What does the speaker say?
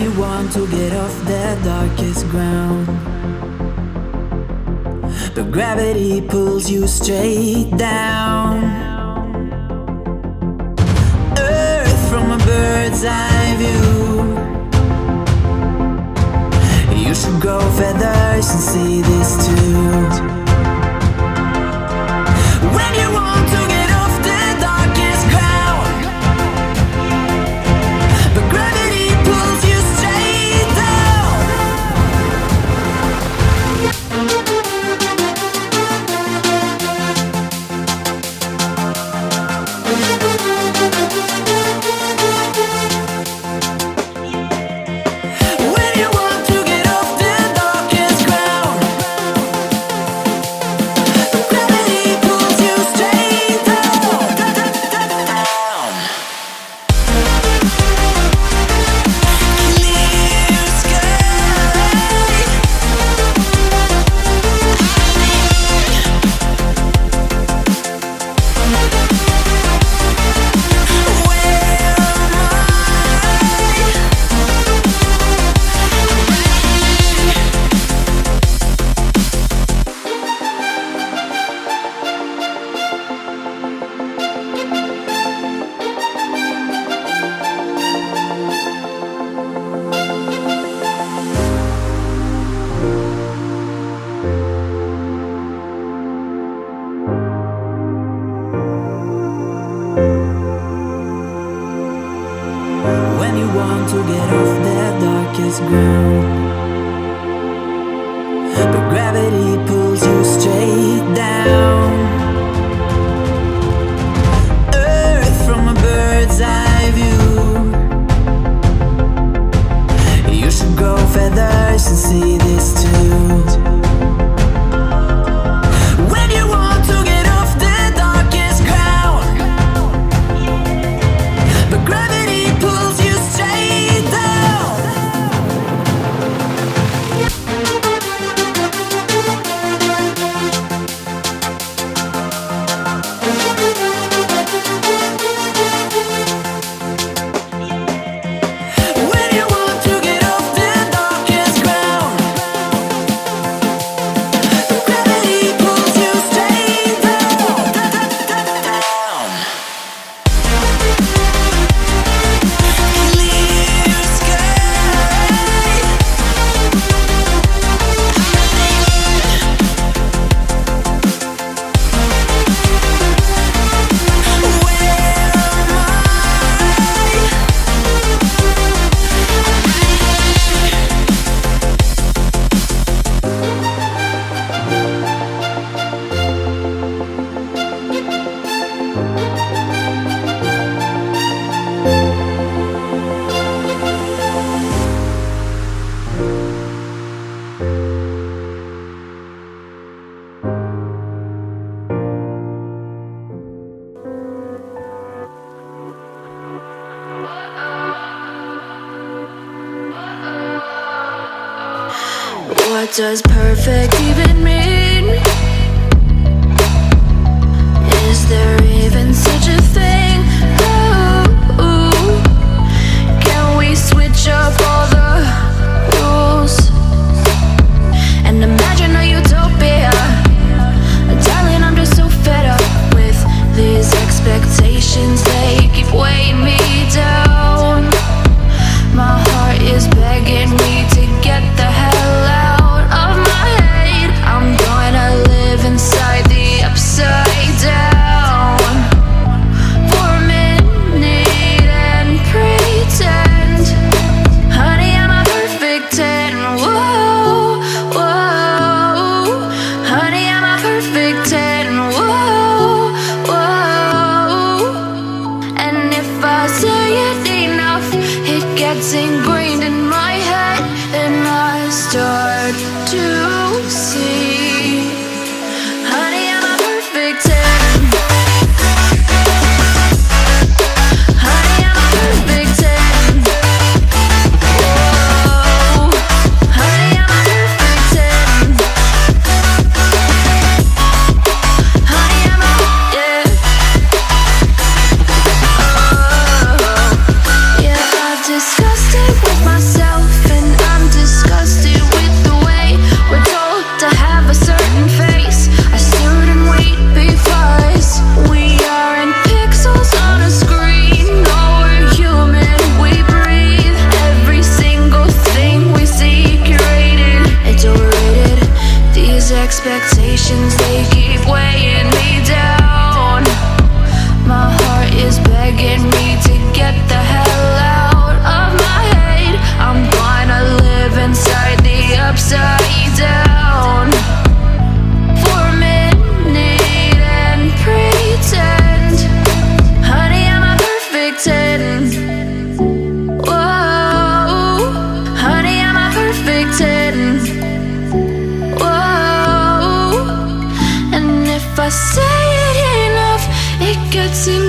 you want to get off the darkest ground, but gravity pulls you straight down. Earth from a bird's eye view. You should grow feathers and see this too. When you want to get off the darkest ground, but gravity pulls you straight down. When you want to get off the darkest ground, but gravity pulls you straight down. Clear sky. When you want to get off the darkest ground, but gravity pulls you straight down. Earth from a bird's eye view. You should grow feathers and see this too. When you want to get off the darkest ground, but gravity pulls you straight down. When you want to get off the darkest ground, but gravity pulls you straight down. Clear sky. What does perfect even mean? Is there even such a thing? Ooh, can we switch up all the rules and imagine a utopia? Darling, I'm just so fed up with these expectations. They keep weighing me down. My heart is begging me to get the hell out of my head. I'm if I say it enough, it gets enough.